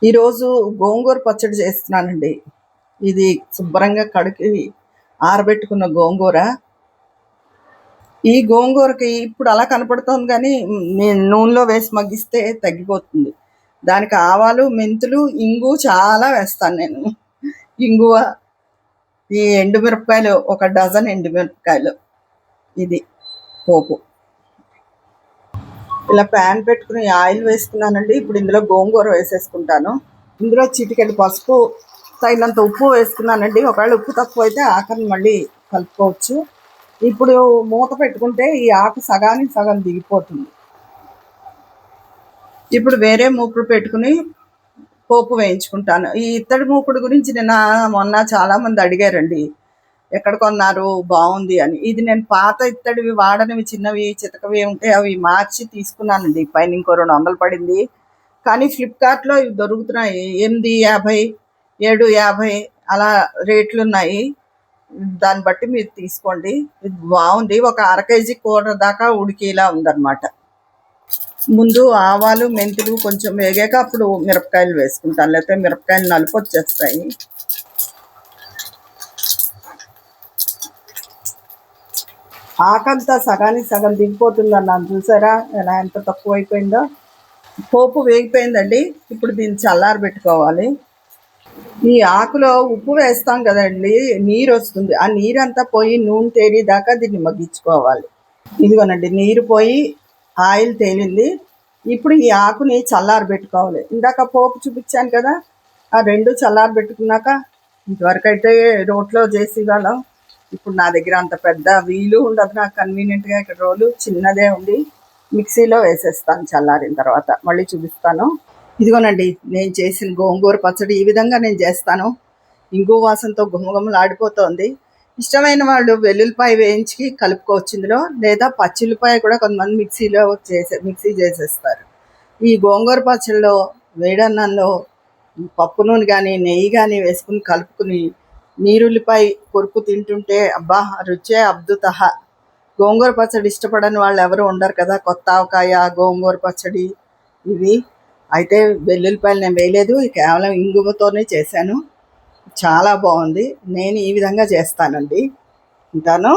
ఈరోజు గోంగూర పచ్చడి చేస్తున్నానండి. ఇది శుభ్రంగా కడిగి ఆరబెట్టుకున్న గోంగూర. ఈ గోంగూరకి ఇప్పుడు అలా కనపడుతోంది కానీ నేను నూనెలో వేసి మగ్గిస్తే తగ్గిపోతుంది. దానికి ఆవాలు, మెంతులు, ఇంగు చాలా వేస్తాను నేను. ఇంగువ, ఈ ఎండుమిరపకాయలు ఒక డజన్ ఎండుమిరపకాయలు, ఇది పోపు. ఇలా ప్యాన్ పెట్టుకుని ఆయిల్ వేసుకున్నానండి. ఇప్పుడు ఇందులో గోంగూర వేసేసుకుంటాను. ఇందులో చిటికెడు పసుపు, తగినంత ఉప్పు వేసుకున్నానండి. ఒకవేళ ఉప్పు తక్కువ అయితే ఆఖరిని మళ్ళీ కలుపుకోవచ్చు. ఇప్పుడు మూత పెట్టుకుంటే ఈ ఆకు సగానికి సగం దిగిపోతుంది. ఇప్పుడు వేరే మూకుడు పెట్టుకుని పోపు వేయించుకుంటాను. ఈ ఇత్తడి మూకుడు గురించి మొన్న చాలామంది అడిగారండి, ఎక్కడ కొన్నారు, బాగుంది అని. ఇది నేను పాత ఇత్తడివి వాడనివి, చిన్నవి చితకవి ఉంటే అవి మార్చి తీసుకున్నానండి. పైన ఇంకో 200 పడింది. కానీ ఫ్లిప్కార్ట్లో ఇవి దొరుకుతున్నాయి 850, 750 అలా రేట్లు ఉన్నాయి. దాన్ని బట్టి మీరు తీసుకోండి. ఇది బాగుంది. ఒక అర కేజీ కూర దాకా ఉడికేలా ఉందన్నమాట. ముందు ఆవాలు, మెంతులు కొంచెం వేగాక అప్పుడు మిరపకాయలు వేసుకుంటాను, లేకపోతే మిరపకాయలు నలుపు వచ్చేస్తాయి. ఆకంతా సగానికి సగం దిగిపోతుంది అన్నాను, చూసారా ఎలా ఎంత తక్కువ అయిపోయిందో. పోపు వేగిపోయిందండి. ఇప్పుడు దీన్ని చల్లారబెట్టుకోవాలి. ఈ ఆకులో ఉప్పు వేస్తాం కదండి, నీరు వస్తుంది. ఆ నీరంతా పోయి నూనె తేలిదాకా దీన్ని మగ్గించుకోవాలి. ఇదిగోనండి, నీరు పోయి ఆయిల్ తేలింది. ఇప్పుడు ఈ ఆకుని చల్లారబెట్టుకోవాలి. ఇందాక పోపు చూపించాను కదా, ఆ రెండు చల్లారబెట్టుకున్నాక, ఇంతవరకు అయితే రోట్లో చేసేవాళ్ళం. ఇప్పుడు నా దగ్గర అంత పెద్ద వీలు ఉండదు నాకు కన్వీనియంట్గా. ఇక్కడ రోలు చిన్నదే ఉంది, మిక్సీలో వేసేస్తాను చల్లారిన తర్వాత. మళ్ళీ చూపిస్తాను. ఇదిగోనండి, నేను చేసిన గోంగూర పచ్చడి ఈ విధంగా నేను చేస్తాను. ఇంగు వాసనతో గుమగుమలాడిపోతోంది. ఇష్టమైన వాళ్ళు వెల్లుల్లిపాయ వేయించి కలుపుకోవచ్చు ఇందులో, లేదా పచ్చిల్లిపాయ కూడా కొంతమంది మిక్సీ చేసేస్తారు. ఈ గోంగూర పచ్చడిలో వేడన్నంలో పప్పు నూనె కానీ నెయ్యి కానీ వేసుకుని కలుపుకుని నీరుల్లిపాయ కొరుకు తింటుంటే అబ్బా, రుచే అద్భుత. గోంగూర పచ్చడి ఇష్టపడని వాళ్ళు ఎవరు ఉండరు కదా. కొత్త ఆవకాయ, గోంగూర పచ్చడి ఇవి. అయితే వెల్లుల్లిపాయలు నేను వేయలేదు, కేవలం ఇంగువతోనే చేశాను. చాలా బాగుంది. నేను ఈ విధంగా చేస్తానండి. ఉంటాను.